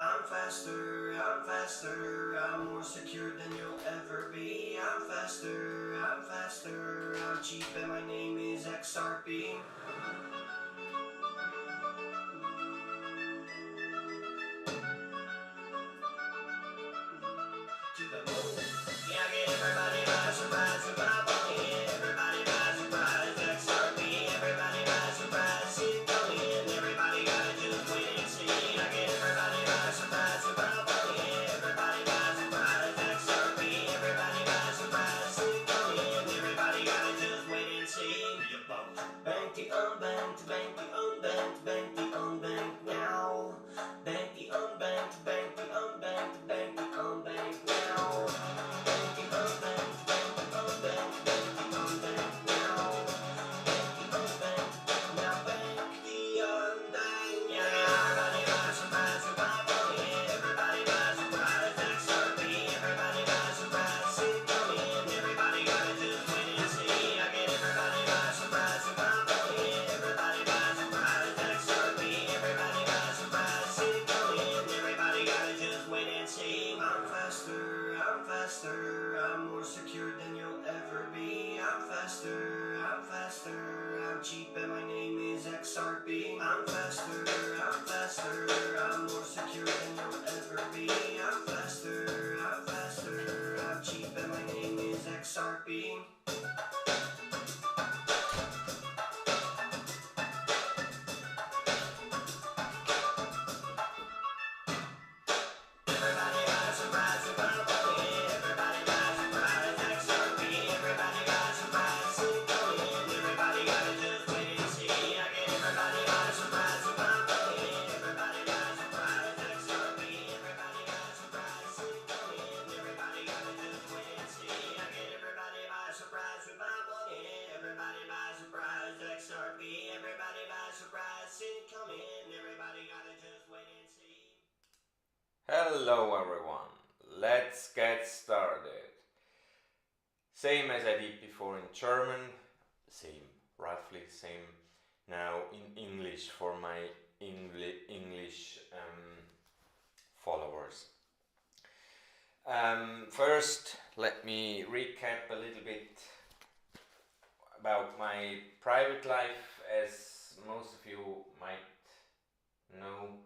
I'm faster, I'm more secure than you'll ever be. I'm faster, I'm cheap and my name is XRP. To the moon. Yeah, I get everybody by surprise with my money. Everybody by surprise, XRP. Everybody by surprise, see it coming. Everybody gotta just wait and see. I get everybody by surprise with my money. Everybody by surprise, XRP. Everybody by surprise, see it coming. Everybody gotta just wait and see. Bank the unbanked, bank the unbanked, bank the unbanked now. Bank the unbanked, bank the unbanked, bank the unbanked now. Bank the unbanked, bank the unbanked, bank the unbanked now. Bank the unbanked, now bank the unbanked. Yeah, everybody by surprise with my money. Everybody by surprise, XRP. Everybody by surprise, see it coming. Everybody gotta just wait and see. I get everybody by surprise with my money. Everybody by surprise, XRP. Everybody by surprise, see it coming. Everybody gotta just wait and see. I'm faster, I'm more secure than you'll ever be. I'm faster, I'm cheap and my name is XRP. I'm faster, I'm more secure than you'll ever be. I'm faster, I'm cheap and my name is XRP. Everybody by surprise with my money. Everybody by surprise, XRP. Everybody by surprise, see it coming. Everybody gotta just wait and see. I get everybody by surprise with my money. Everybody by surprise, XRP. Everybody by surprise, see it coming. Everybody gotta just wait and see. I get everybody by surprise with my money. Everybody by surprise, XRP. Everybody by surprise, see it coming. Everybody gotta just wait and see. Hello everyone, let's get started. Same as I did before in German, roughly same now in English for my English followers. First, let me recap a little bit about my private life. As most of you might know,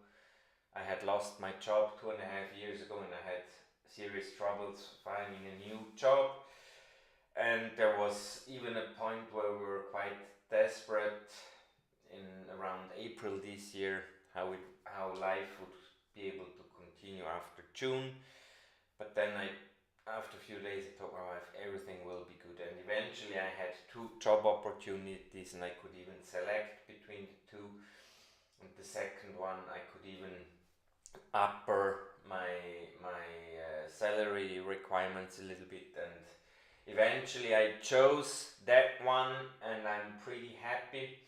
I had lost my job 2.5 years ago and I had serious troubles finding a new job, and there was even a point where we were quite desperate in around April this year how life would be able to continue after June. But then after a few days I told my wife everything will be good, and eventually I had 2 job opportunities and I could even select between the 2, and the second one I could even upper my salary requirements a little bit, and eventually I chose that one, and I'm pretty happy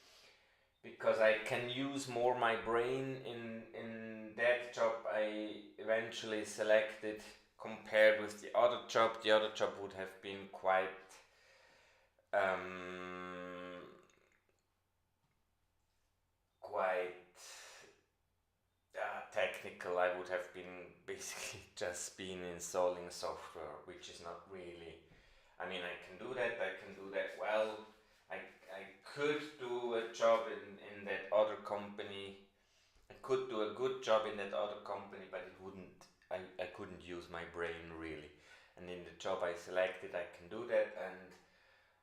because I can use more my brain in that job I eventually selected compared with the other job. The other job would have been quite technical. I would have been basically just been installing software, which is not really, I mean, I can do that well. I could do a job in that other company. I could do a good job in that other company, but I couldn't use my brain really. And in the job I selected, I can do that, and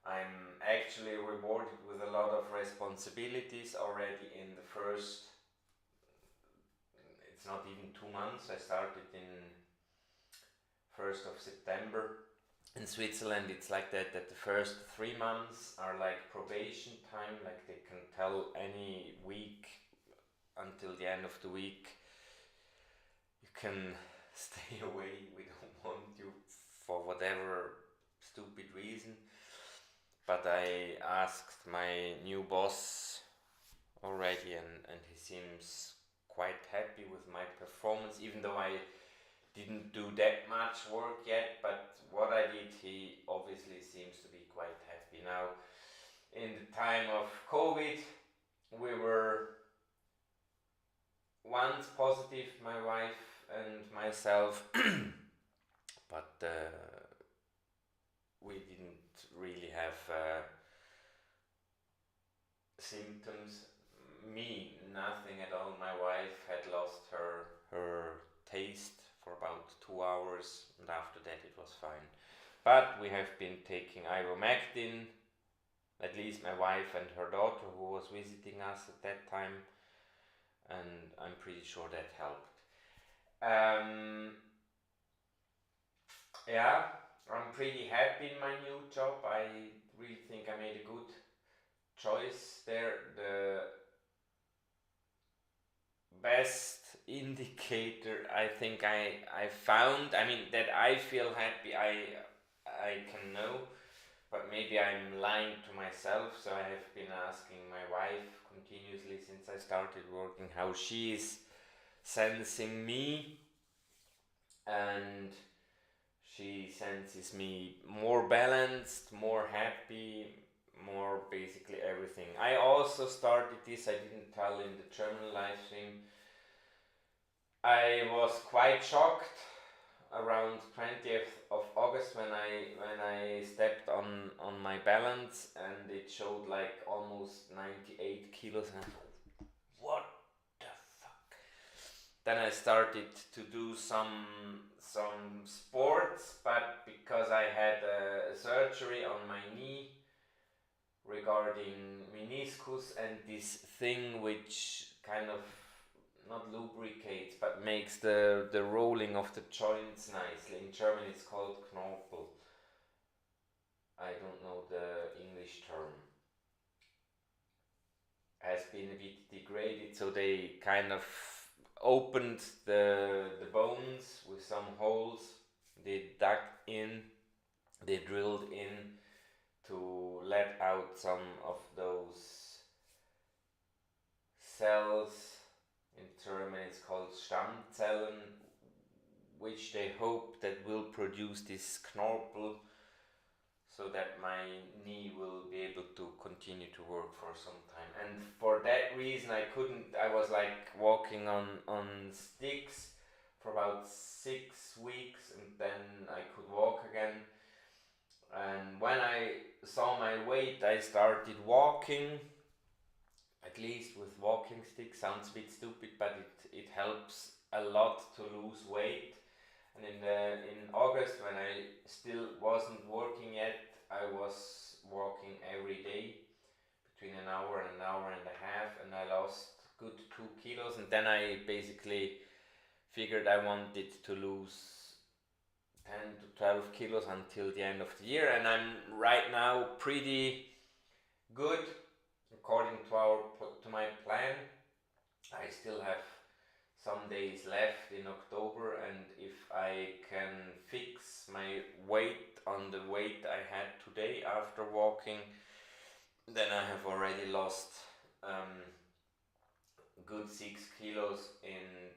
I'm actually rewarded with a lot of responsibilities already in the first, it's not even 2 months. I started in 1st of September. In Switzerland it's like that the first 3 months are like probation time, like they can tell any week until the end of the week you can stay away, we don't want you, for whatever stupid reason. But I asked my new boss already, and he seems quite happy with my performance, even though I didn't do that much work yet, but what I did, he obviously seems to be quite happy. Now, in the time of COVID, we were once positive, my wife and myself, but we didn't really have symptoms. Me, nothing at all. My wife had lost her taste for about 2 hours, and after that it was fine. But we have been taking ivermectin, at least my wife and her daughter, who was visiting us at that time, and I'm pretty sure that helped. Yeah, I'm pretty happy in my new job. I really think I made a good choice there. The best indicator I think I found, I mean, that I feel happy, I can know, but maybe I'm lying to myself. So I have been asking my wife continuously since I started working how she is sensing me, and she senses me more balanced, more happy, more basically everything. I also started this, I didn't tell in the German live stream. I was quite shocked around 20th of August when I stepped on my balance, and it showed like almost 98 kilos, and I thought, what the fuck? Then I started to do some sports, but because I had a surgery on my knee regarding meniscus and this thing which kind of not lubricates but makes the rolling of the joints nicely. In German it's called Knorpel. I don't know the English term. Has been a bit degraded, so they kind of opened the bones with some holes. They dug in, they drilled in to let out some of those cells. In German it's called Stammzellen, which they hope that will produce this Knorpel, so that my knee will be able to continue to work for some time. And for that reason I was like walking on sticks for about 6 weeks, and then I could walk again. And when I saw my weight, I started walking, at least with walking sticks. Sounds a bit stupid, but it helps a lot to lose weight. And in August, when I still wasn't working yet, I was walking every day between an hour and a half, and I lost good 2 kilos. And then I basically figured I wanted to lose 10 to 12 kilos until the end of the year, and I'm right now pretty good according to my plan. I still have some days left in October, and if I can fix my weight on the weight I had today after walking, then I have already lost good 6 kilos in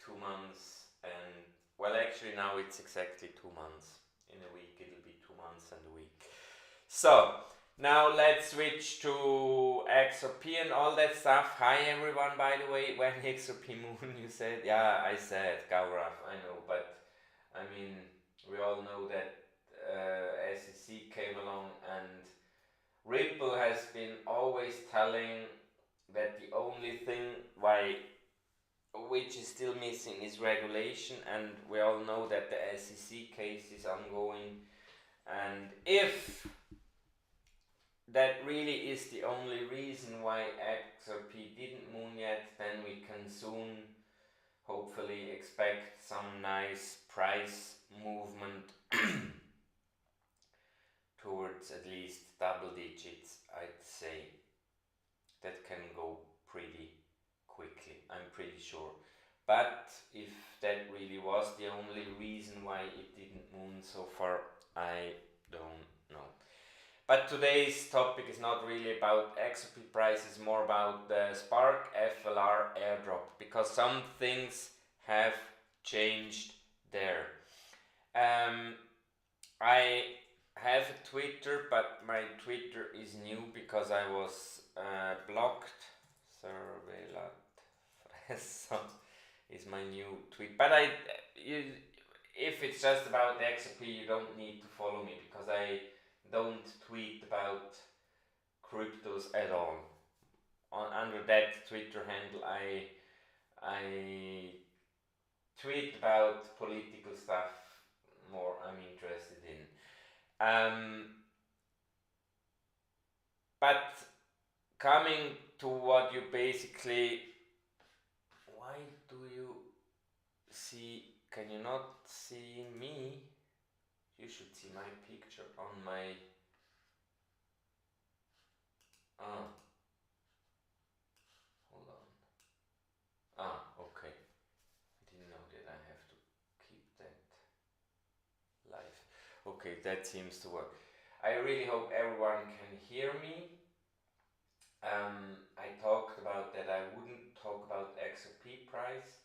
2 months. And well, actually now it's exactly 2 months. In a week it'll be 2 months and a week. So now let's switch to XRP and all that stuff. Hi everyone, by the way. When XRP Moon you said? Yeah, I said Gaurav, I know, but I mean, we all know that SEC came along, and Ripple has been always telling that the only thing which is still missing is regulation, and we all know that the SEC case is ongoing, and if that really is the only reason why XRP didn't moon yet, then we can soon hopefully expect some nice price movement towards at least double digits, I'd say. That can go pretty quickly, I'm pretty sure. But if that really was the only reason why it didn't moon so far, I don't know. But today's topic is not really about XRP price, it's more about the Spark FLR airdrop, because some things have changed there. I have a Twitter, but my Twitter is new because I was blocked. Surveillat Fresso. is my new tweet. But if it's just about the XRP, you don't need to follow me, because I don't tweet about cryptos at all. Under that Twitter handle, I tweet about political stuff more I'm interested in. But coming to what you basically, why do you see, can you not see me? You should see my picture on my, hold on. Okay. I didn't know that I have to keep that live. Okay, that seems to work. I really hope everyone can hear me. I talked about that I wouldn't talk about XRP price.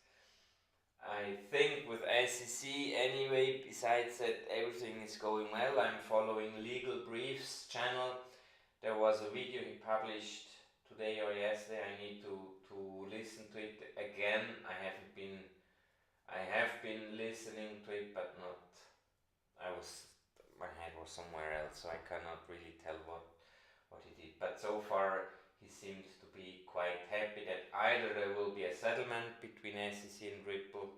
I think with SEC anyway, besides that everything is going well. I'm following Legal Briefs channel. There was a video he published today or yesterday. I need to listen to it again. I have been listening to it, but not, my head was somewhere else, so I cannot really tell what he did. But so far he seems to be quite happy that either there will be a settlement between SEC and Ripple,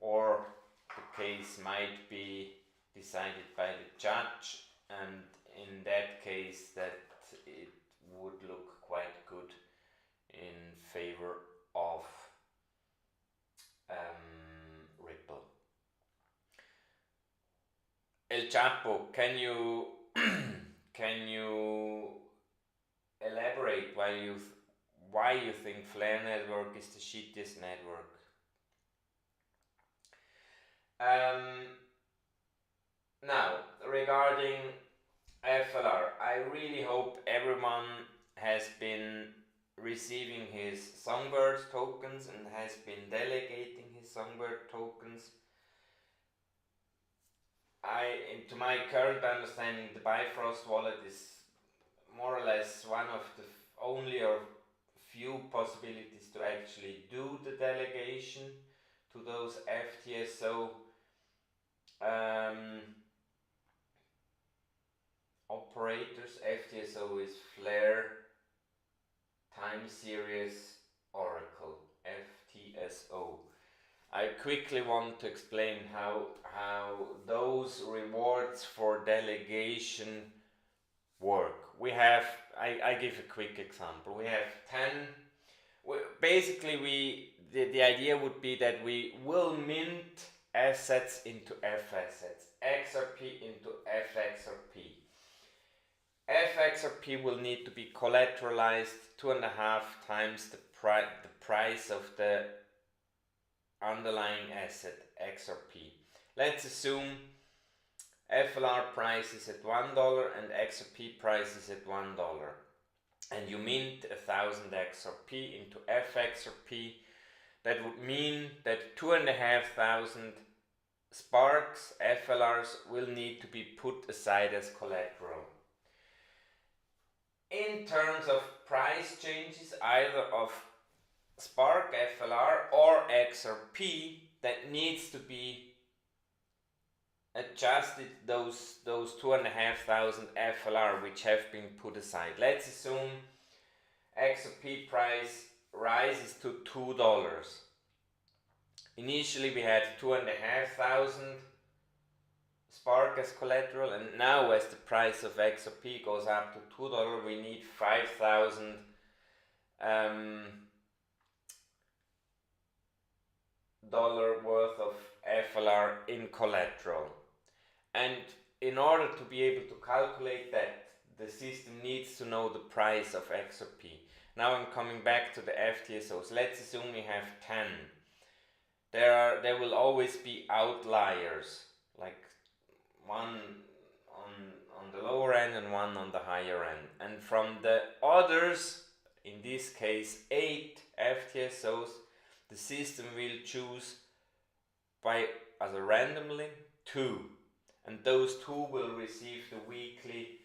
or the case might be decided by the judge, and in that case that it would look quite good in favor of Ripple. El Chapo, can you elaborate why you think FLR network is the shittiest network? Now, regarding FLR, I really hope everyone has been receiving his Songbird tokens and has been delegating his Songbird tokens. To my current understanding, the Bifrost wallet is more or less one of the only or few possibilities to actually do the delegation to those FTSO operators. FTSO is FLR Time Series Oracle, FTSO. I quickly want to explain how those rewards for delegation work. We have, I give a quick example. We have 10, basically the idea would be that we will mint assets into F assets, XRP into FXRP. FXRP will need to be collateralized 2.5 times the price of the underlying asset XRP. Let's assume FLR price is at $1 and XRP price is at $1, and you mint 1,000 XRP into FXRP. That would mean that 2,500 Sparks FLRs will need to be put aside as collateral. In terms of price changes, either of Spark FLR or XRP, that needs to be adjusted, those 2,500 FLR which have been put aside. Let's assume XRP price rises to $2. Initially we had 2,500 Spark as collateral, and now as the price of XRP goes up to $2, we need 5,000 dollar worth of FLR in collateral. And in order to be able to calculate that, the system needs to know the price of XRP. Now I'm coming back to the FTSOs. Let's assume we have 10. There will always be outliers, like one on the lower end and one on the higher end. And from the others, in this case 8 FTSOs, the system will choose randomly 2, and those 2 will receive the weekly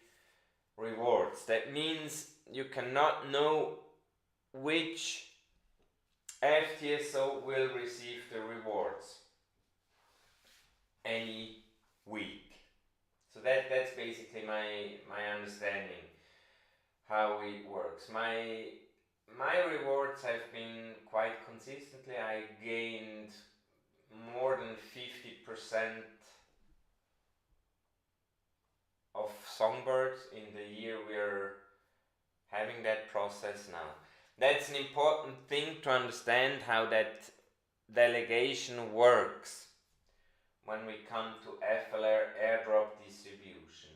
rewards. That means you cannot know which FTSO will receive the rewards any week. So that's basically my understanding how it works. My rewards have been quite consistently. I gained more than 50% of songbirds in the year we're having that process now. That's an important thing to understand how that delegation works when we come to FLR Airdrop distribution.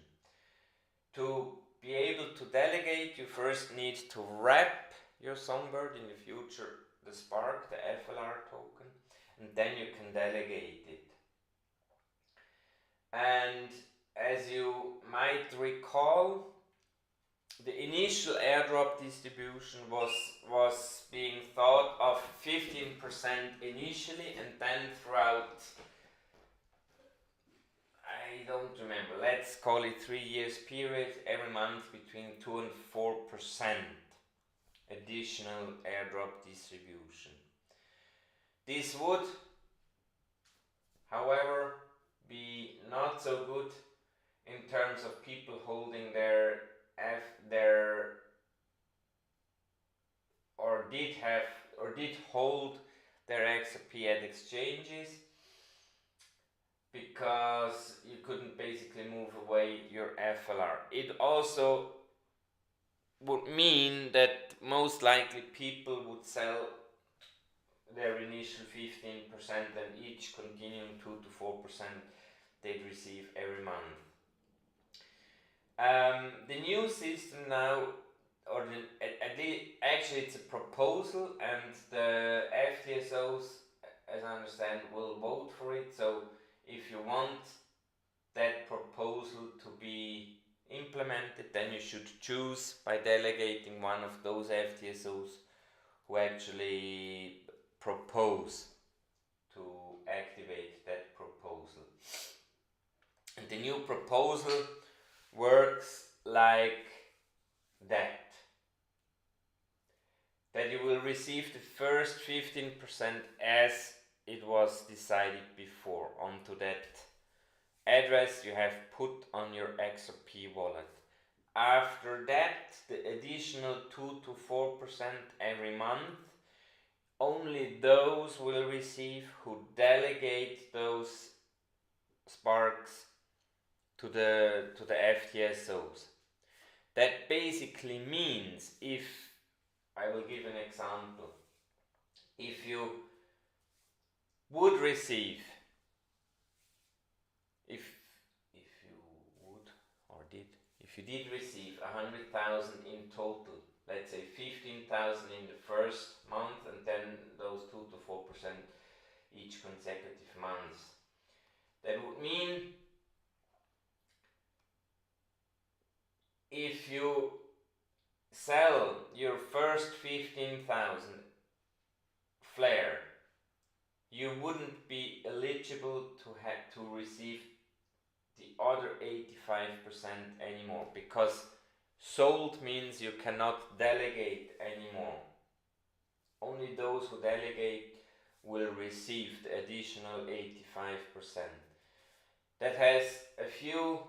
To be able to delegate, you first need to wrap your songbird, in the future the Spark, the FLR token, and then you can delegate it. And as you might recall, the initial airdrop distribution was being thought of 15% initially, and then throughout, I don't remember, let's call it 3 years period, every month between 2 and 4% additional airdrop distribution. This would, however, be not so good in terms of people holding their did hold their XRP at exchanges, because you couldn't basically move away your FLR. It also would mean that most likely people would sell their initial 15% and each continuing 2 to 4% they'd receive every month. The new system now, or actually it's a proposal, and the FTSOs, as I understand, will vote for it. So if you want that proposal to be implemented, then you should choose by delegating one of those FTSOs who actually propose to activate that proposal. And the new proposal works like that you will receive the first 15% as it was decided before onto that address you have put on your XRP wallet. After that, the additional 2 to 4% every month, only those will receive who delegate those sparks to the FTSOs. That basically means, if I will give an example, if you would receive, if you did receive 100,000 in total, let's say 15,000 in the first month, and then those 2 to 4% each consecutive months, that would mean if you sell your first 15,000 FLR, you wouldn't be eligible to receive the other 85% anymore, because sold means you cannot delegate anymore. Only those who delegate will receive the additional 85%. That has a few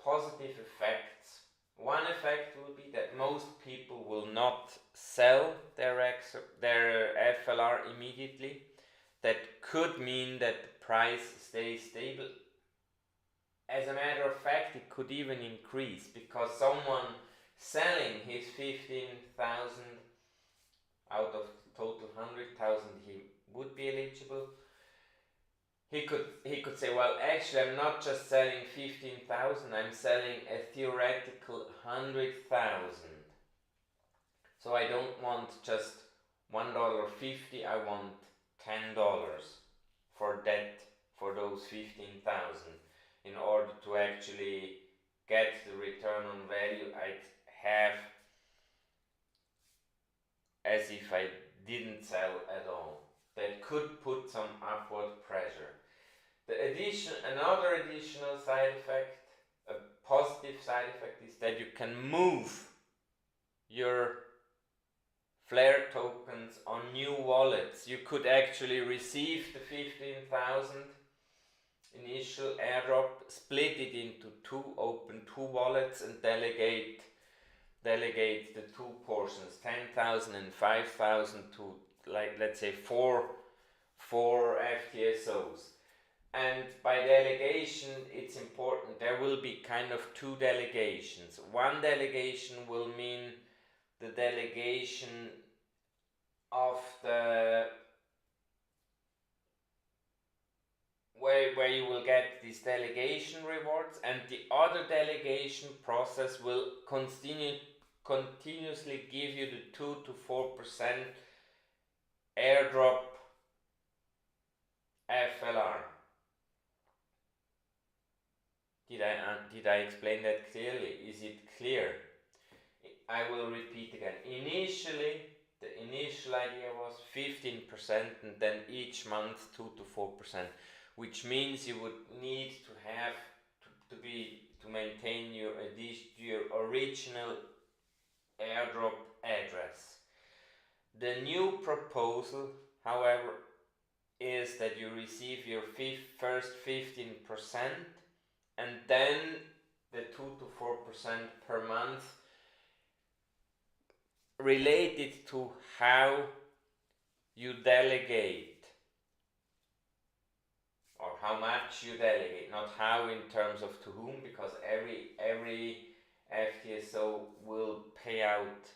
positive effects. One effect will be that most people will not sell their FLR immediately. That could mean that the price stays stable. As a matter of fact, it could even increase, because someone selling his 15,000 out of total 100,000 he would be eligible. He could say, well, actually I'm not just selling 15,000, I'm selling a theoretical 100,000. So I don't want just $1.50, I want $10 for those 15,000. In order to actually get the return on value I'd have as if I didn't sell at all. That could put some upward pressure. Another additional side effect, a positive side effect, is that you can move your FLR tokens on new wallets. You could actually receive the 15,000 initial airdrop, split it into two, open two wallets, and delegate the two portions, 10,000 and 5,000, to, like, let's say four FTSOs. And by delegation, it's important, there will be kind of two delegations. One delegation will mean the delegation of the where you will get these delegation rewards, and the other delegation process will continuously give you the 2 to 4% airdrop FLR. Did I explain that clearly? Is it clear? I will repeat again. Initially, the initial idea was 15%, and then each month 2 to 4%, which means you would need to have to maintain your original airdrop address. The new proposal, however, is that you receive your first 15%, and then the 2 to 4% per month, related to how you delegate, or how much you delegate, not how in terms of to whom, because every FTSO will pay out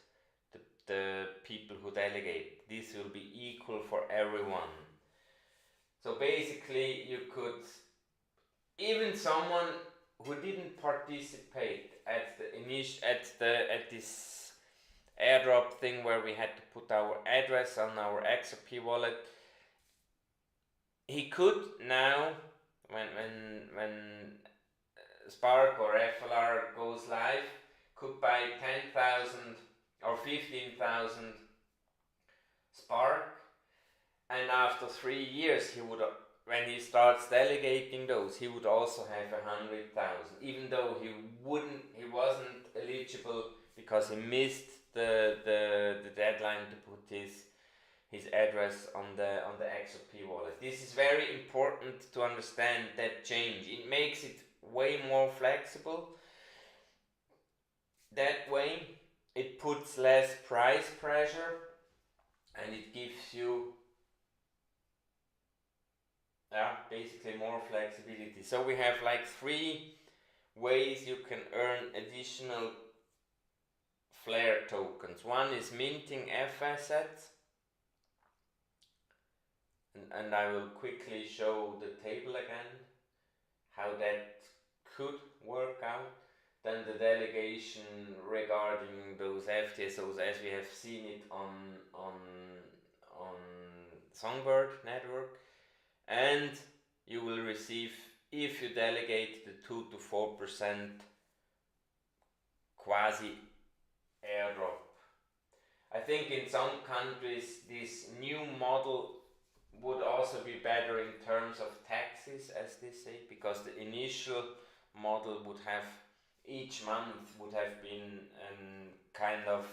the people who delegate. This will be equal for everyone. So basically, you could, even someone who didn't participate at this airdrop thing where we had to put our address on our XRP wallet, he could now, when Spark or FLR goes live, could buy 10,000 or 15,000 Spark, and after 3 years he would, when he starts delegating those, he would also have 100,000, even though he wasn't eligible because he missed the deadline to put his address on the XRP wallet. This is very important to understand that change. It makes it way more flexible. That way it puts less price pressure, and it gives you basically more flexibility. So we have like 3 ways you can earn additional FLR tokens. One is minting F assets, and I will quickly show the table again, how that could work out. Then the delegation regarding those FTSOs, as we have seen it on Songbird network, and you will receive, if you delegate, the 2 to 4% quasi airdrop. I think in some countries this new model would also be better in terms of taxes, as they say, because the initial model would have, each month would have been kind of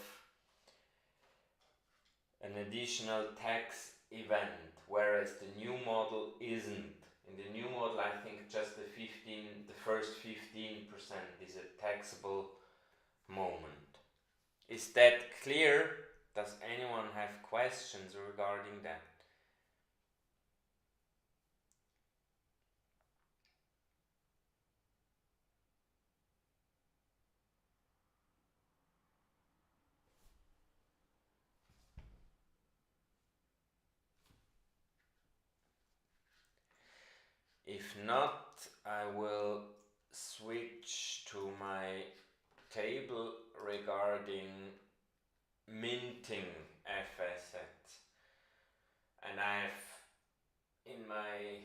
an additional tax event, whereas the new model isn't. In the new model, I think just the first 15% is a taxable moment. Is that clear? Does anyone have questions regarding that? If not, I will switch to my table regarding minting F assets. And I have, in my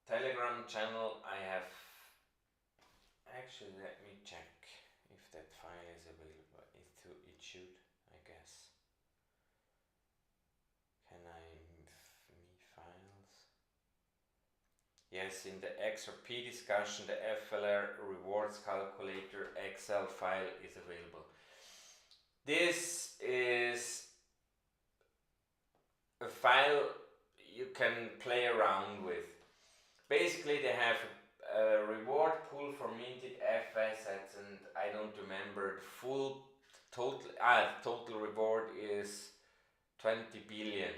Telegram channel, I have, actually let me check if that file is available. It should, I guess. Can I me files? Yes, in the XRP discussion, the FLR rewards calculator Excel file is available. This is a file you can play around with. Basically, they have a reward pool for minted F assets, and I don't remember the full total reward is 20 billion.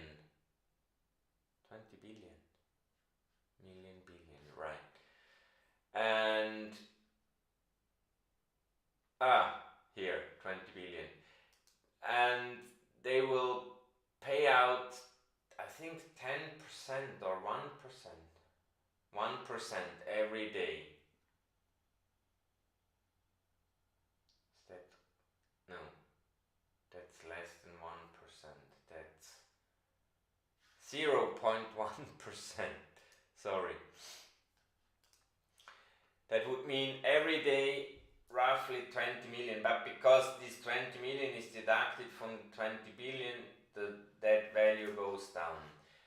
20 billion? Million, billion, right. And here, 20 billion. And they will pay out, I think, 10% or 1%. 1% every day. Is that? No. That's less than 1%. That's 0.1%. Sorry. That would mean every day roughly 20 million, but because this 20 million is deducted from 20 billion, that value goes down.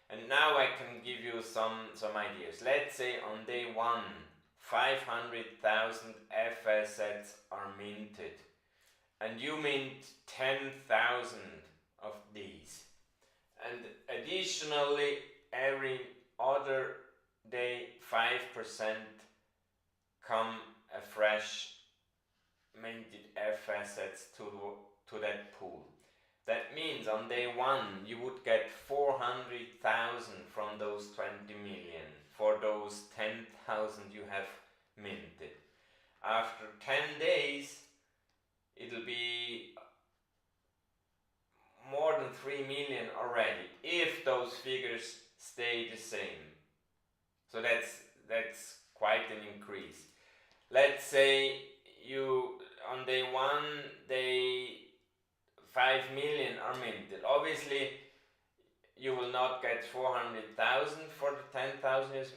And now I can give you some ideas. Let's say on day 1, 500,000 F assets are minted, and you mint 10,000 of these. And additionally, every other day, 5% come a fresh minted F assets to that pool. That means on day 1 you would get 400,000 from those 20 million for those 10,000 you have minted. After 10 days it'll be more than 3 million already, if those figures stay the same. So that's quite an increase. Let's say you on day 1 5 million are minted. Obviously you will not get 400,000 for the 10,000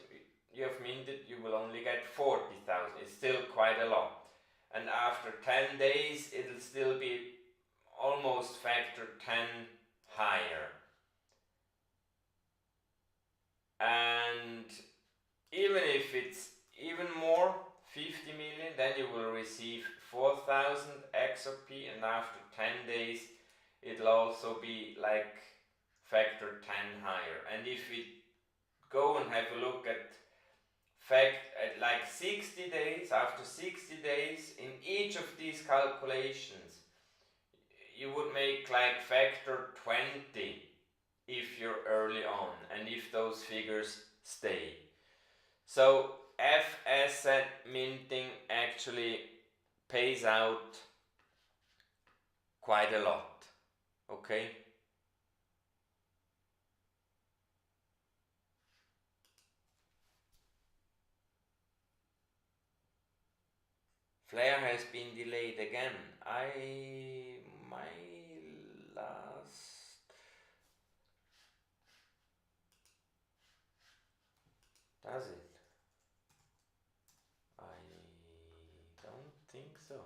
you have minted, you will only get 40,000. It's still quite a lot. And after 10 days it'll still be almost factor 10 higher. And even if it's even more, 50 million, then you will receive 4,000 XRP, and after 10 days it'll also be like factor 10 higher. And if we go and have a look at like 60 days, after 60 days, in each of these calculations you would make like factor 20 if you're early on, and if those figures stay. So F asset minting actually pays out quite a lot, okay? FLR has been delayed again. My last... Does it? I don't think so.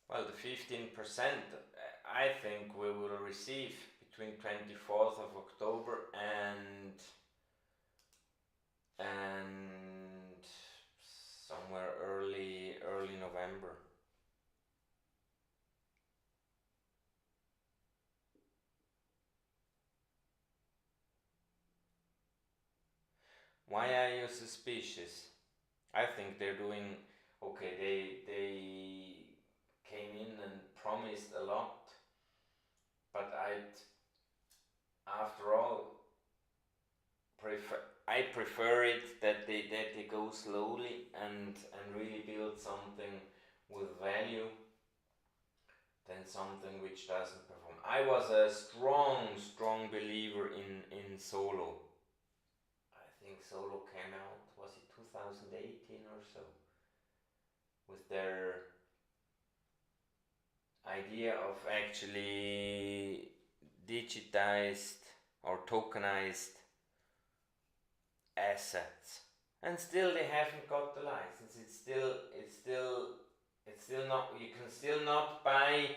Well, the 15% I think we will receive between 24th of October and somewhere early November. Why are you suspicious? I think they're doing okay. They came in and promised a lot, but after all, I prefer it that they go slowly and really build something with value than something which doesn't perform. I was a strong believer in Solo. I think Solo came out, was it 2018 or so, with their idea of actually digitized or tokenized assets, and still they haven't got the license. It's still not. You can still not buy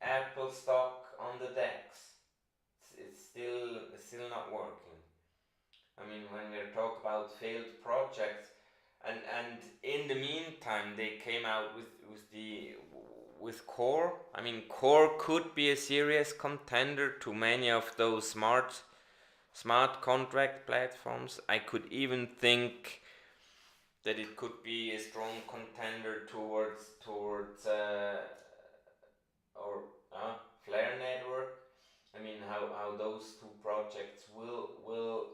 Apple stock on the DEX. It's still not working. I mean, when we talk about failed projects, and in the meantime they came out with Core. I mean, Core could be a serious contender to many of those smart contract platforms. I could even think that it could be a strong contender towards or FLR network. I mean, how those two projects will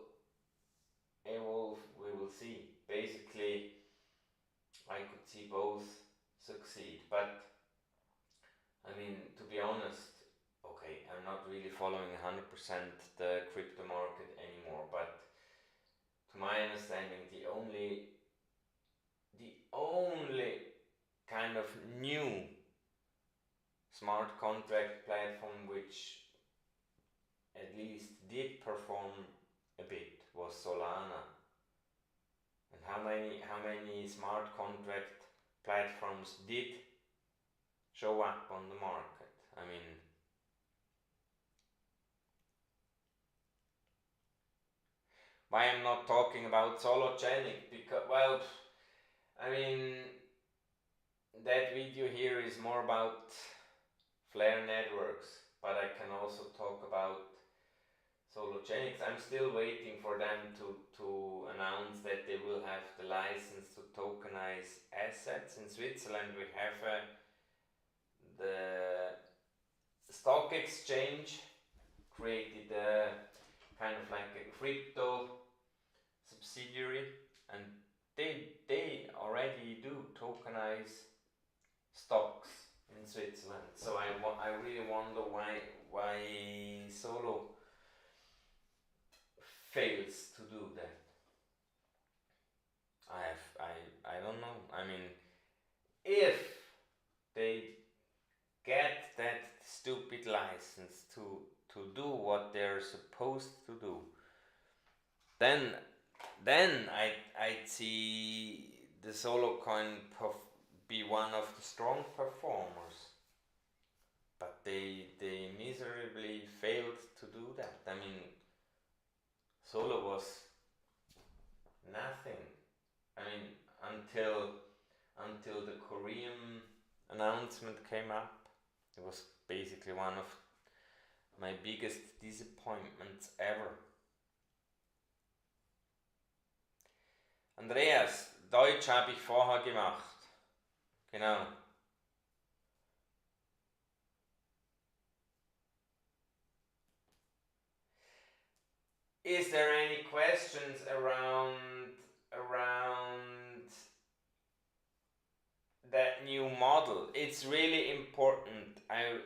evolve, we will see. Basically, I could see both succeed, but I mean, to be honest, okay, I'm not really following 100% the crypto market anymore, but to my understanding, the only kind of new smart contract platform which at least did perform a bit was Solana. And how many smart contract platforms did show up on the market? I mean, why I'm not talking about Sologenic? Because, well, I mean, that video here is more about FLR networks, but I can also talk about Sologenics. I'm still waiting for them to announce that they will have the license to tokenize assets. In Switzerland we have the stock exchange created a kind of like a crypto subsidiary, and they already do tokenize stocks in Switzerland. So I really wonder why Solo fails to do that. I don't know. I mean, if they get that stupid license to do what they're supposed to do, then I'd see the Solo coin be one of the strong performers. But they miserably failed to do that. I mean, Solo was nothing. I mean, until the Korean announcement came up, it was basically one of my biggest disappointments ever. Andreas, Deutsch habe ich vorher gemacht. Genau. Is there any questions around that new model? It's really important. I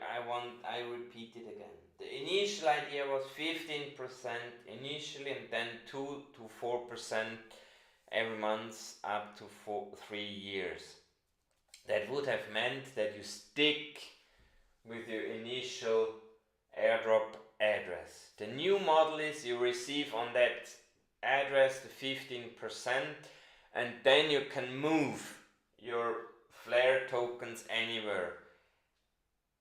repeat it again. The initial idea was 15% initially, and then 2 to 4% every month up to 3 years. That would have meant that you stick with your initial airdrop address. The new model is you receive on that address the 15%, and then you can move your FLR tokens anywhere.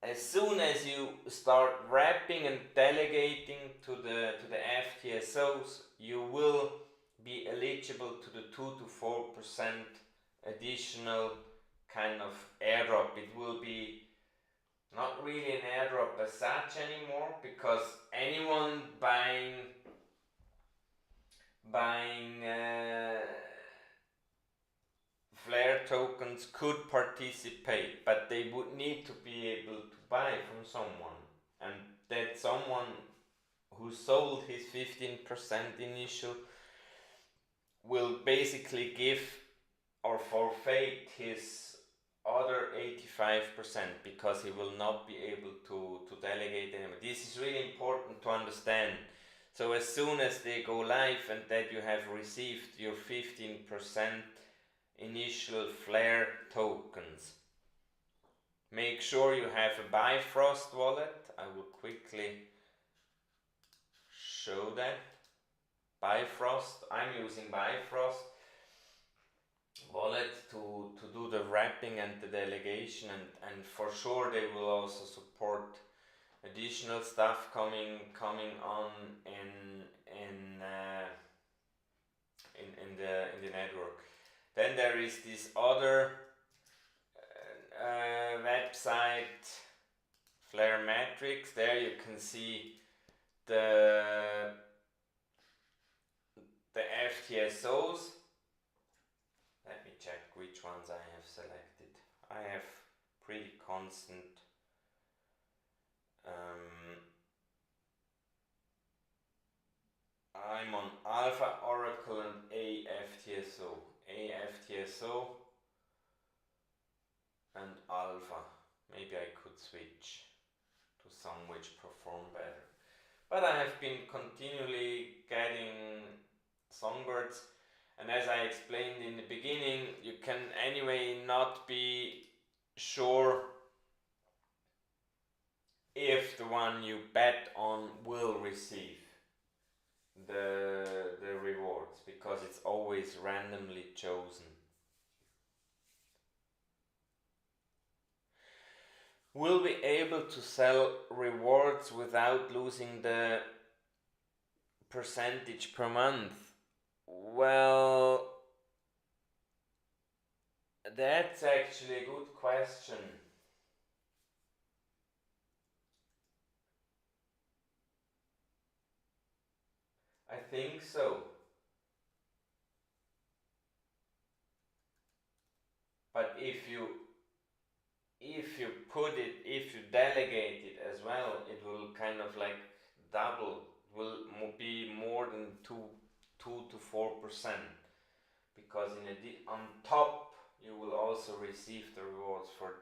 As soon as you start wrapping and delegating to the FTSOs, you will be eligible to the 2 to 4% additional kind of airdrop. It will be not really an airdrop as such anymore, because anyone buying FLR tokens could participate, but they would need to be able to buy from someone, and that someone who sold his 15% initial will basically give or forfeit his other 85%, because he will not be able to delegate anymore. This is really important to understand. So as soon as they go live and that you have received your 15% initial FLR tokens, make sure you have a Bifrost wallet. I will quickly show that. Bifrost, I'm using Bifrost wallet to do the wrapping and the delegation, and for sure they will also support additional stuff coming on in the network. Then there is this other website, FLR Matrix. There you can see the FTSOs. Let me check which ones I have selected. I have pretty constant I'm on Alpha, Oracle and AFTSO. AFTSO and Alpha. Maybe I could switch to some which perform better. But I have been continually getting songbirds, and as I explained in the beginning, you can anyway not be sure if the one you bet on will receive the rewards, because it's always randomly chosen. Will be able to sell rewards without losing the percentage per month? Well, that's actually a good question. I think so. But if you delegate it as well, it will kind of like double. It will be more than 2 to 4%, because on top you will also receive the rewards for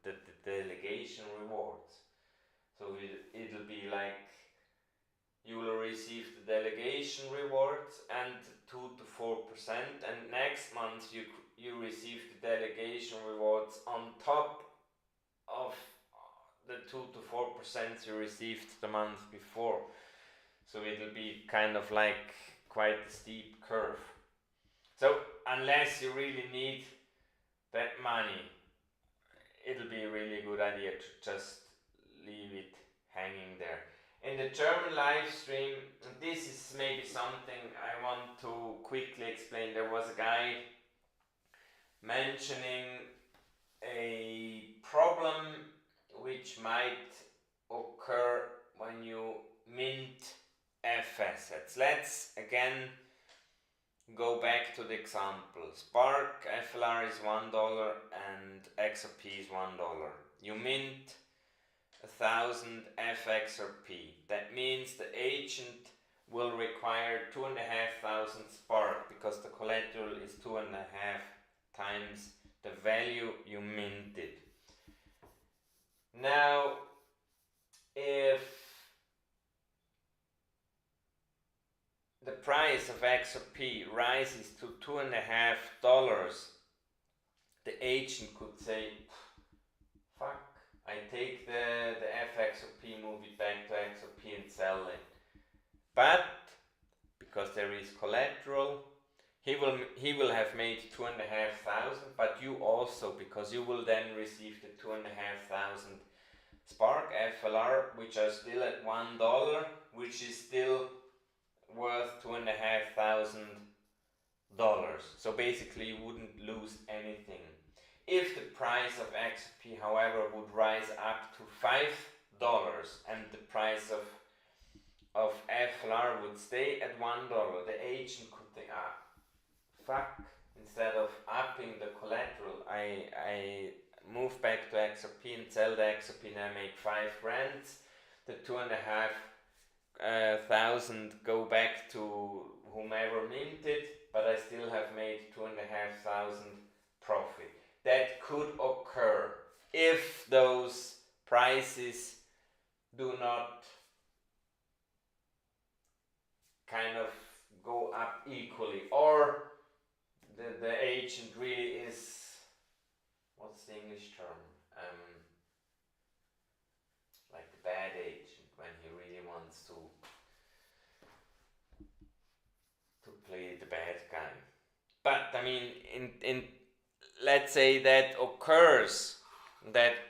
the delegation rewards. So it'll be like you will receive the delegation rewards and 2 to 4%, and next month you receive the delegation rewards on top of the 2 to 4% you received the month before. So it'll be kind of like quite a steep curve. So unless you really need that money, it'll be a really good idea to just leave it hanging there. In the German live stream, this is maybe something I want to quickly explain. There was a guy mentioning a problem which might occur when you mint F assets. Let's again go back to the example. Spark FLR is $1 and XRP is $1. You mint 1,000 FXRP. That means the agent will require 2,500 Spark, because the collateral is 2.5 times the value you minted. Now, if the price of XRP rises to $2.5, the agent could say, fuck, I take the FXRP, move it back to XRP and sell it. But because there is collateral, he will have made 2,500, but you also, because you will then receive the 2,500 Spark FLR, which are still at $1, which is still worth $2,500. So basically you wouldn't lose anything. If the price of XRP, however, would rise up to $5 and the price of FLR would stay at $1, the agent could think, fuck, instead of upping the collateral, I move back to XRP and sell the XRP and I make $5,000. The 2,500 go back to whomever minted, but I still have made 2,500 profit. That could occur if those prices do not kind of go up equally, or the agent really is, what's the English term? Like a bad agent, when he really wants to I mean, in let's say that occurs that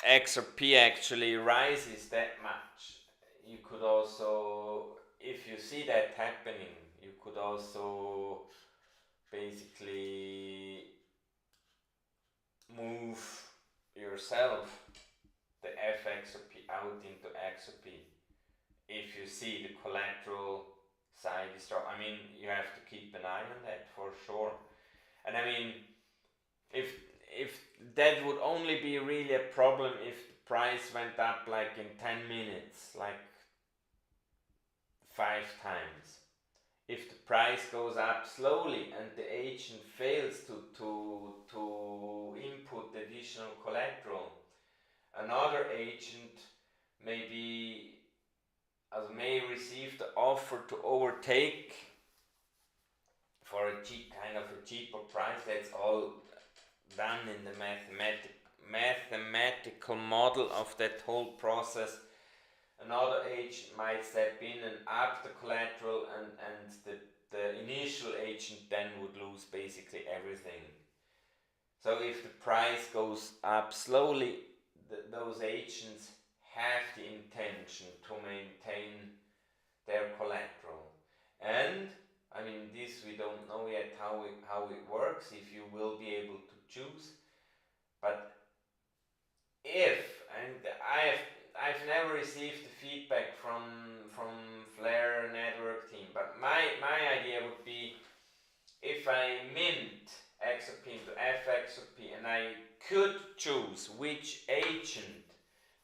XRP actually rises that much, you could also, if you see that happening, you could also basically move yourself the FXRP out into XRP if you see the collateral side is strong. I mean, you have to keep an eye on that for sure. And I mean, if that would only be really a problem if the price went up like in 10 minutes, like 5 times. If the price goes up slowly and the agent fails to input additional collateral, another agent may receive the offer to overtake for a cheaper price. That's all done in the mathematical model of that whole process. Another agent might step in and up the collateral, and the initial agent then would lose basically everything. So if the price goes up slowly, those agents have the intention to maintain their collateral. And I mean, this we don't know yet how it works, if you will be able to choose. But if, and I've never received the feedback from FLR network team, but my idea would be, if I mint XRP into FXRP and I could choose which agent,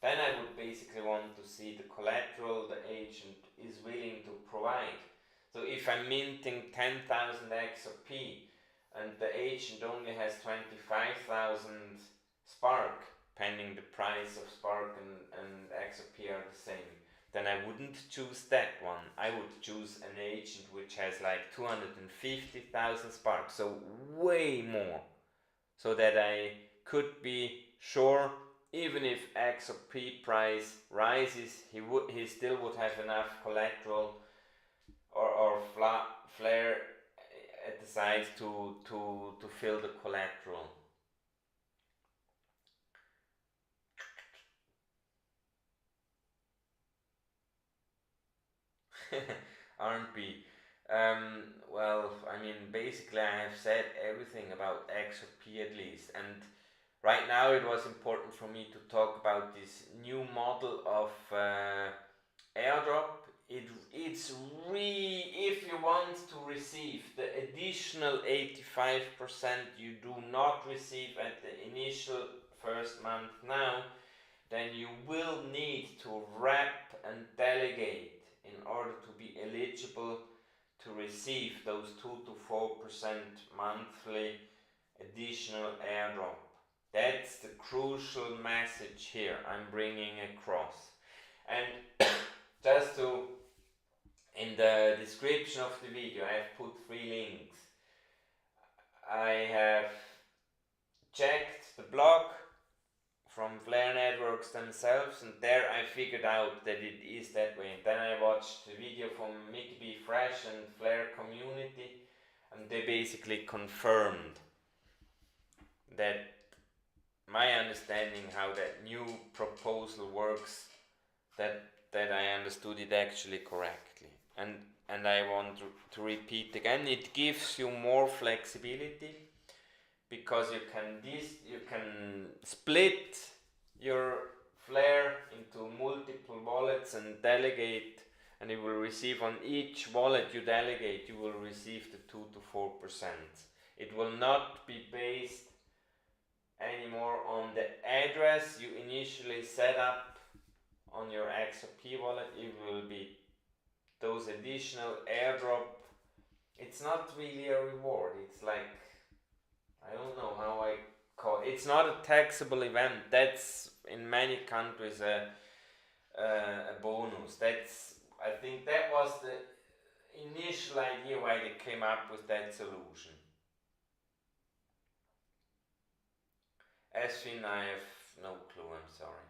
then I would basically want to see the collateral the agent is willing to provide. So if I'm minting 10,000 XRP and the agent only has 25,000 Spark, pending the price of Spark and XRP are the same, then I wouldn't choose that one. I would choose an agent which has like 250,000 Spark, so way more, so that I could be sure, even if XRP price rises, he still would have enough collateral or flare at the side to fill the collateral. R&B. Well, I mean, basically I have said everything about XRP at least, and right now it was important for me to talk about this new model of airdrop. It's if you want to receive the additional 85% you do not receive at the initial first month now, then you will need to wrap and delegate in order to be eligible to receive those 2 to 4% monthly additional airdrop. That's the crucial message here I'm bringing across. And just to, in the description of the video, I have put 3 links. I have checked the blog from FLR Networks themselves, and there I figured out that it is that way. And then I watched the video from Mickey B. Fresh and FLR community, and they basically confirmed that my understanding how that new proposal works, that I understood it actually correctly. And I want to repeat again, it gives you more flexibility, because you can split your FLR into multiple wallets and delegate, and you will receive on each wallet you delegate, you will receive the 2 to 4%. It will not be based anymore on the address you initially set up on your XRP wallet. It will be those additional airdrop. It's not really a reward, it's like, I don't know how I call it. It's not a taxable event. That's in many countries a bonus. I think that was the initial idea why they came up with that solution. Asfin, I have no clue, I'm sorry.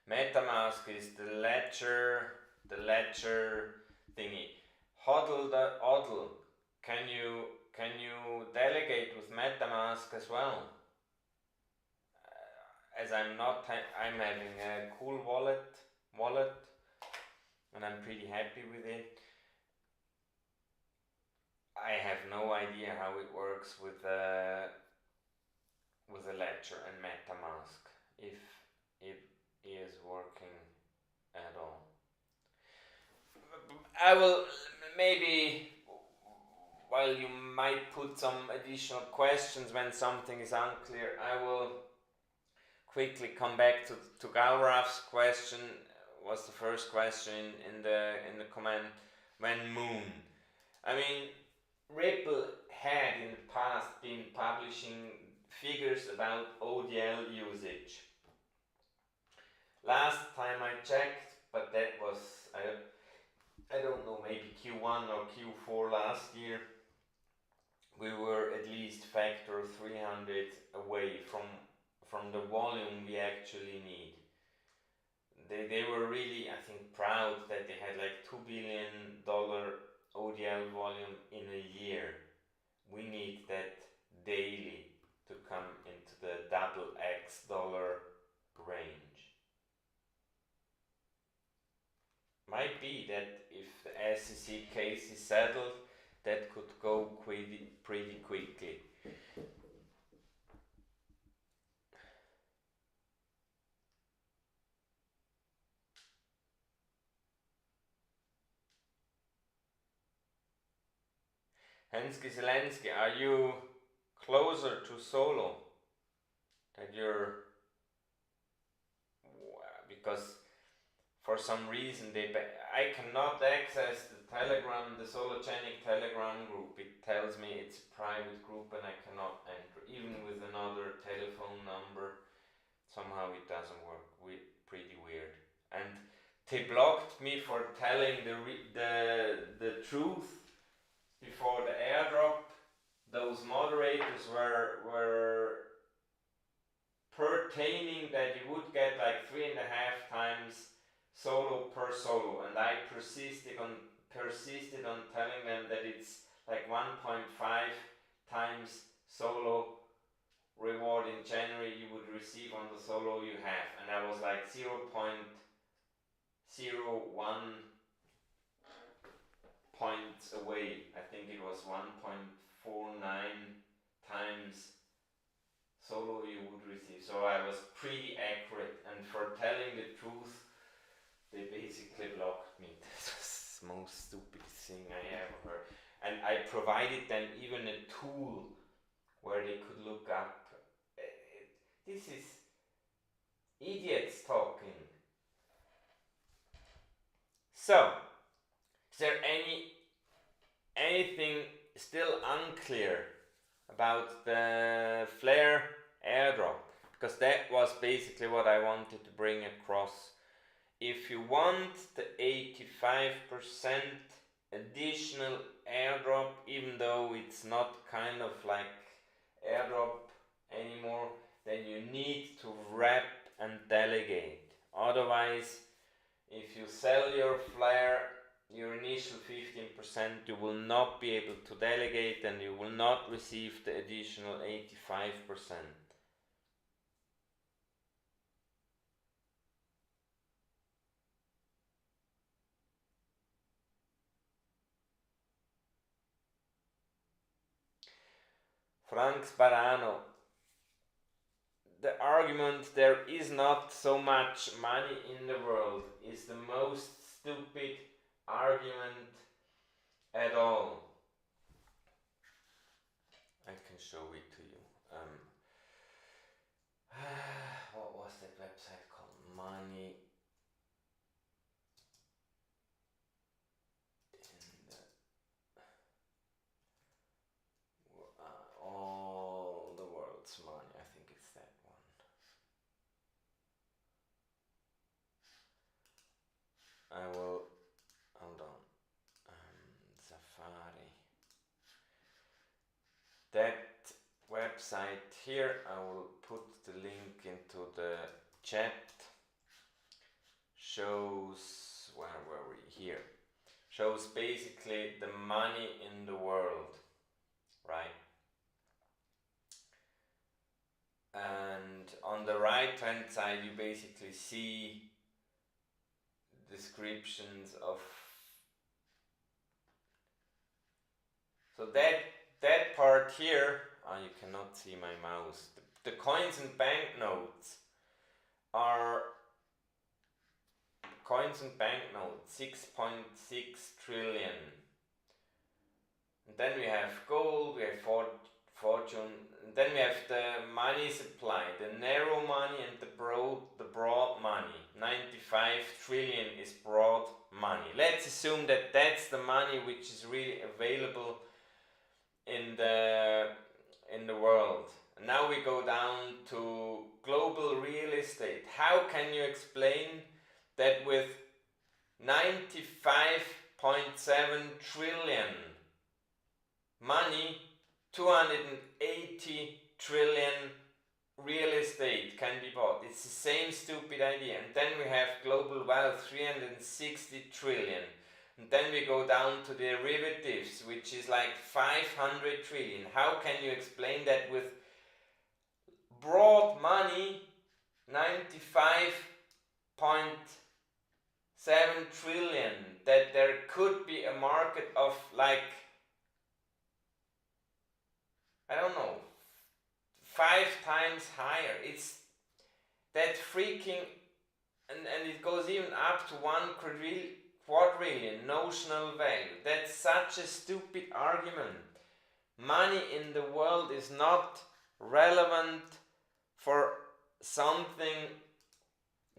MetaMask is the ledger thingy. Hodl. Can you delegate with MetaMask as well? As I'm having a cool wallet, and I'm pretty happy with it. I have no idea how it works with a ledger and MetaMask, if it is working at all. I will maybe, while you might put some additional questions when something is unclear, I will quickly come back to Galraf's question. Was the first question in the comment, when moon? I mean, Ripple had in the past been publishing figures about ODL usage. Last time I checked, but that was I don't know, maybe Q1 or Q4 last year, we were at least factor 300 away from the volume we actually need. They were really, I think, proud that they had like $2 billion ODL volume in a year. We need that daily to come into the double X dollar range. Might be that if the SEC case is settled, that could go pretty quickly. Hensky Zelensky, are you closer to solo? That you're, because for some reason I cannot access the Telegram, the Sologenic Telegram group. It tells me it's a private group and I cannot enter, even with another telephone number. Somehow it doesn't work. Pretty weird. And they blocked me for telling the truth before the airdrop. Those moderators were pertaining that you would get like 3.5 times solo per solo, and I persisted on telling them that it's like 1.5 times solo reward in January you would receive on the solo you have, and I was like 0.01 points away. I think it was 1.49 times solo you would receive. So I was pretty accurate, and for telling the truth, they basically blocked me. This was the most stupidest thing I ever heard. And I provided them even a tool where they could look up. This is idiots talking. So, is there anything still unclear about the FLR Airdrop? Because that was basically what I wanted to bring across. If you want the 85% additional airdrop, even though it's not kind of like airdrop anymore, then you need to wrap and delegate. Otherwise, if you sell your FLR, your initial 15%, you will not be able to delegate and you will not receive the additional 85%. Frank Sparano, the argument there is not so much money in the world is the most stupid argument at all. I can show it to you. What was that website called? Money in the all the world's money. I think it's that one. I will, hold on. Safari. That website here, I will put the link into the chat. shows, where were we? Here. Shows basically the money in the world, right? And on the right hand side you basically see descriptions of, so that part here, you cannot see my mouse, the coins and banknotes are coins and banknotes 6.6 trillion. And then we have gold, we have fortune, and then we have the money supply, the narrow money and the broad money. 95 trillion is broad money. Let's assume that that's the money which is really available in the world. And now we go down to global real estate. How can you explain that with 95.7 trillion money, 280 trillion real estate can be bought? It's the same stupid idea. And then we have global wealth, 360 trillion. And then we go down to derivatives, which is like 500 trillion. How can you explain that with broad money, 95.7 trillion, that there could be a market of like, I don't know, 5 times higher? It's that freaking, and it goes even up to 1 quadrillion notional value. That's such a stupid argument. Money in the world is not relevant for something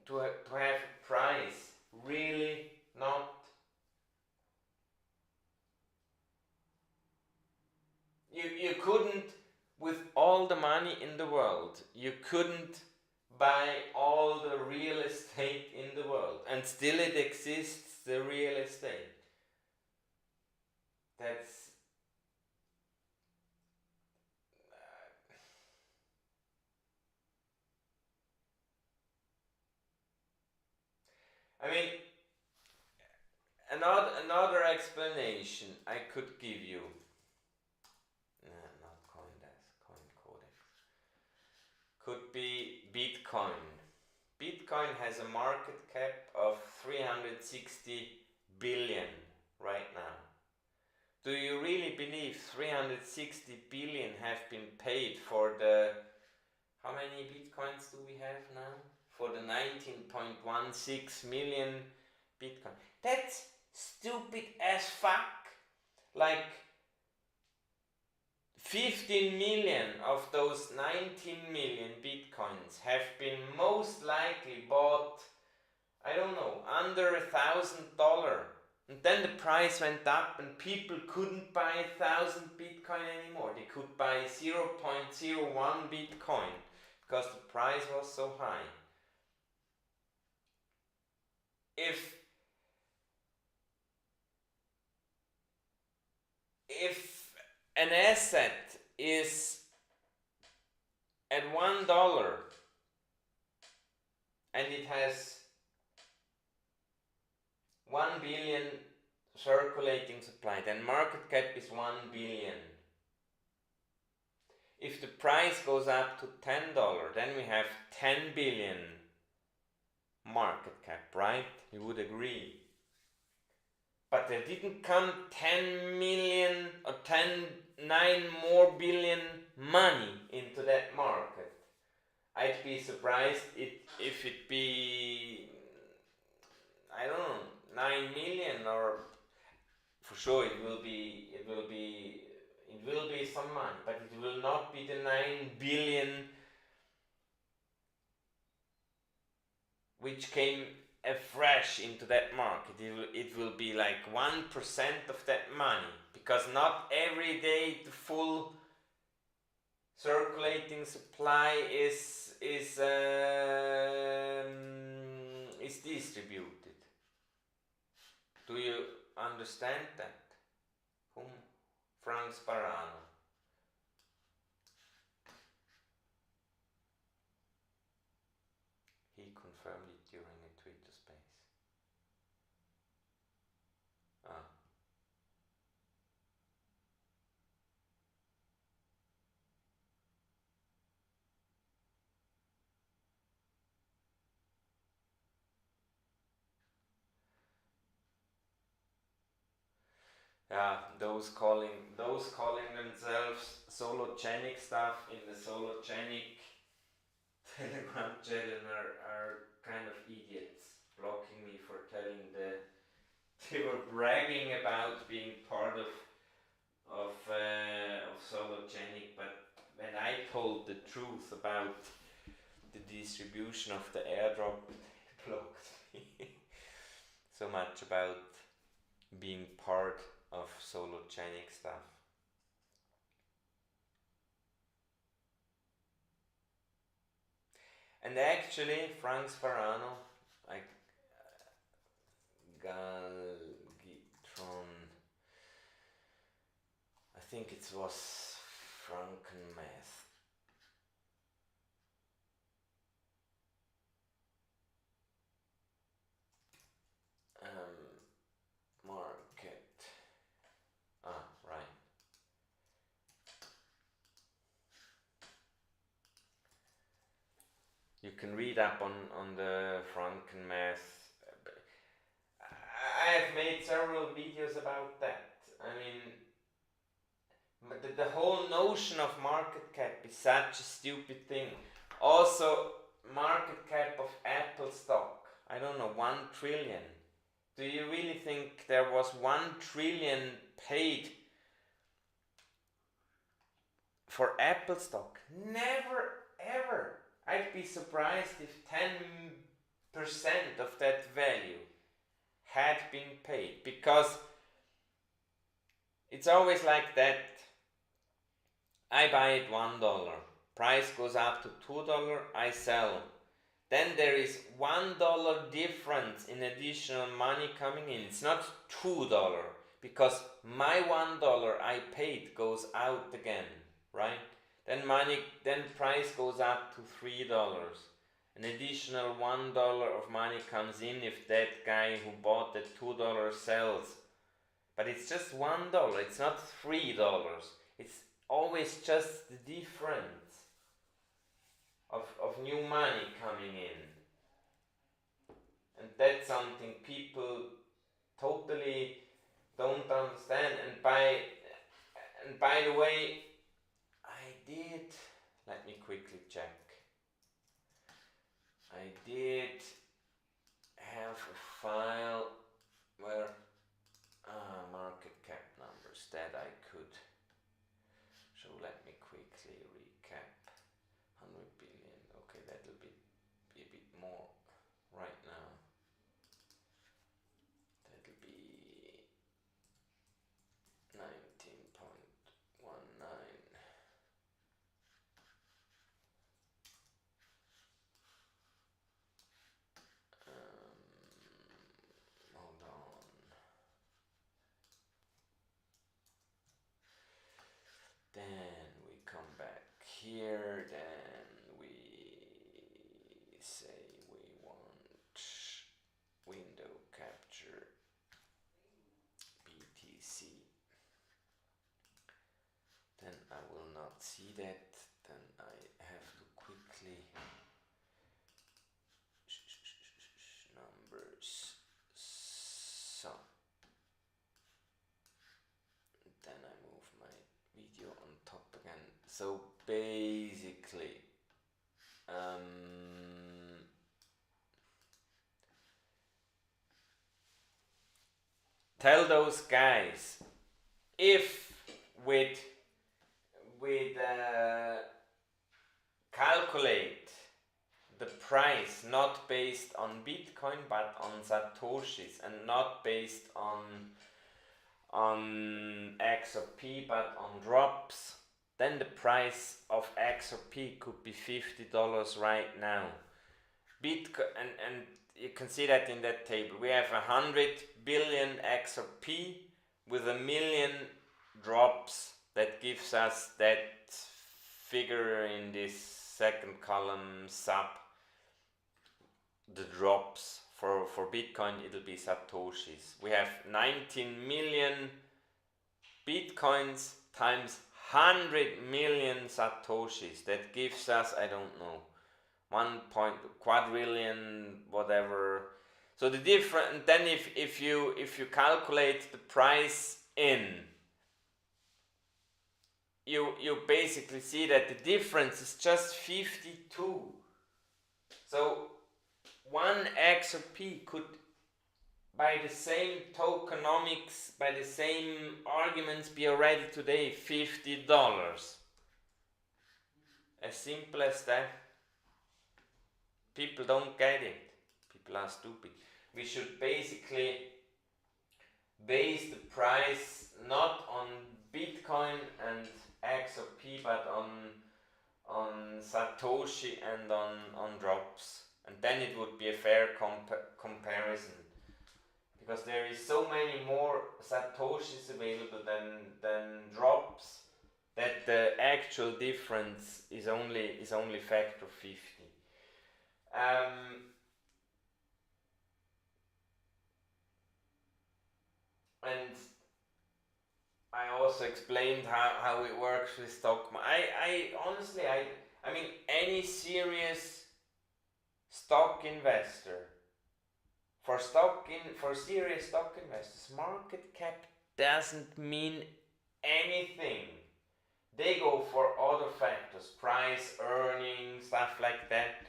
to have a price. Really not. You couldn't, with all the money in the world, you couldn't buy all the real estate in the world, and still it exists, the real estate. That's I mean, another explanation I could give you. Not CoinDesk, CoinCodex. Could be Bitcoin. Bitcoin has a market cap of 360 billion right now. Do you really believe 360 billion have been paid for the, how many Bitcoins do we have now? For the 19.16 million Bitcoin. That's stupid as fuck. Like 15 million of those 19 million Bitcoins have been most likely bought, I don't know, under $1,000. And then the price went up and people couldn't buy 1,000 Bitcoin anymore. They could buy 0.01 Bitcoin because the price was so high. If an asset is at $1 and it has 1 billion circulating supply, then market cap is 1 billion. If the price goes up to $10, then we have 10 billion market cap, right? You would agree. But there didn't come 10 million or 9 more billion money into that market. I'd be surprised if it be, I don't know, 9 million, or for sure it will be some money, but it will not be the 9 billion which came afresh into that market. It will be like 1% of that money, because not every day the full circulating supply is distributed. Do you understand that? Frank Sparano. He confirmed it during a Twitter space. yeah, those calling themselves sologenic stuff in the sologenic Telegram channel are kind of idiots, blocking me for telling they were bragging about being part of sologenic, but when I told the truth about the distribution of the airdrop, they blocked me. So much about being part of sologenic stuff. And actually, Frank Sparano, like Galgitron, I think it was Frankenmath. Market. Right. You can read up on the Frankenmath. I have made several videos about that. I mean, the whole notion of market cap is such a stupid thing. Also, market cap of Apple stock, I don't know, 1 trillion. Do you really think there was 1 trillion paid for Apple stock? Never, ever. I'd be surprised if 10% of that value had been paid, because it's always like that. I buy it $1, price goes up to $2, I sell. Then there is $1 difference in additional money coming in. It's not $2, because my $1 I paid goes out again, right? Then price goes up to $3. An additional $1 of money comes in if that guy who bought the $2 sells. But it's just $1, it's not $3. It's always just the difference of new money coming in. And that's something people totally don't understand. And by the way, let me quickly check. I did have a file where market cap numbers that I could. So let me quickly recap. 100 billion. Okay, that'll be a bit more right now. That'll be 19.19. Hold on. Then we come back here, then we say we want window capture BTC. Then I will not see that, then I have to quickly numbers. So then I move my video on top again. So basically, tell those guys, if with calculate the price not based on Bitcoin but on Satoshis, and not based on XRP but on drops, then the price of XRP could be $50 right now. Bitcoin, and you can see that in that table. We have 100 billion XRP with 1 million drops. That gives us that figure in this second column, sub the drops. For Bitcoin it'll be Satoshis. We have 19 million Bitcoins times 100 million Satoshis. That gives us, I don't know, 1 quadrillion whatever. So the difference, then if you calculate the price in, you basically see that the difference is just 52. So one XRP could, by the same tokenomics, by the same arguments, be already today $50. As simple as that. People don't get it. People are stupid. We should basically base the price not on Bitcoin and XRP, but on Satoshi and on drops. And then it would be a fair comparison. Because there is so many more Satoshis available than drops, that the actual difference is only factor 50. And I also explained how it works with stock. I honestly, I mean, any serious stock investor, for serious stock investors, market cap doesn't mean anything. They go for other factors, price, earnings, stuff like that.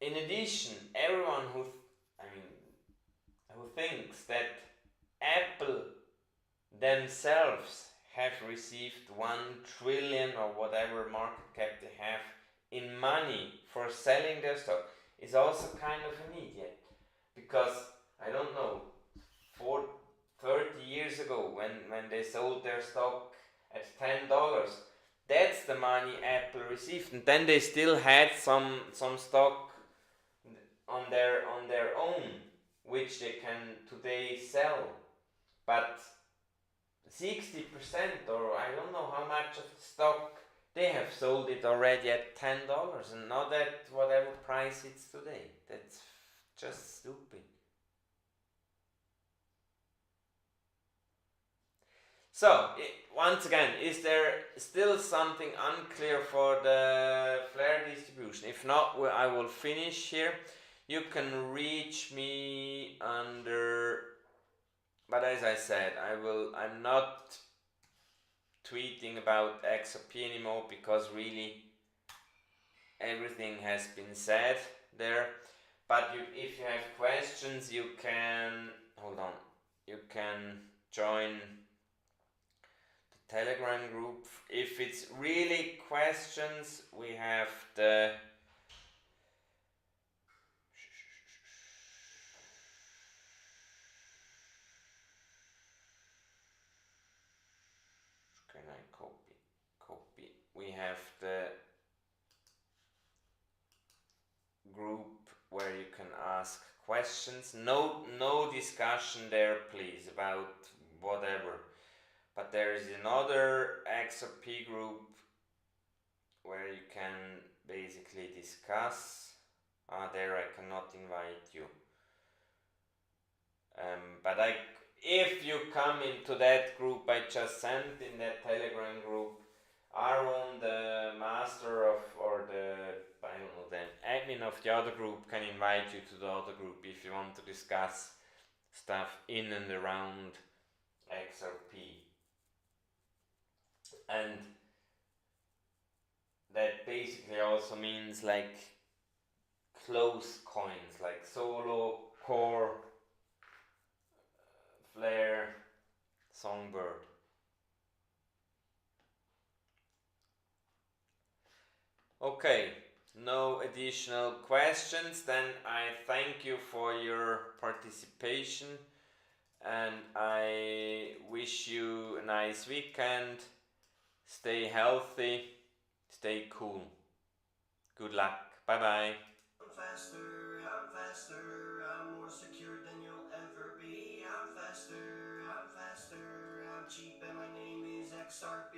In addition, everyone who thinks that Apple themselves have received 1 trillion or whatever market cap they have in money for selling their stock is also kind of an idiot. Because, I don't know, 30 years ago when they sold their stock at $10, that's the money Apple received, and then they still had some stock on their own, which they can today sell. But 60%, or I don't know how much of the stock, they have sold it already at $10, and not at whatever price it's today. That's just stupid. So, once again, is there still something unclear for the FLR distribution? If not, I will finish here. You can reach me under, but as I said, I'm not tweeting about XRP anymore, because really everything has been said there. But if you have questions, you can join the Telegram group. If it's really questions, we have the we have the group where you can ask questions. No discussion there, please, about whatever. But there is another XRP group where you can basically discuss. There I cannot invite you. But if you come into that group I just sent, in that Telegram group, Aaron, the master of, or the admin of the other group, can invite you to the other group if you want to discuss stuff in and around XRP. And that basically also means like closed coins, like Solo, Core, FLR, Songbird. Okay, no additional questions. Then I thank you for your participation, and I wish you a nice weekend. Stay healthy, stay cool. Good luck. Bye bye. I'm faster, I'm more secure than you'll ever be. I'm faster, I'm cheap, and my name is XRP.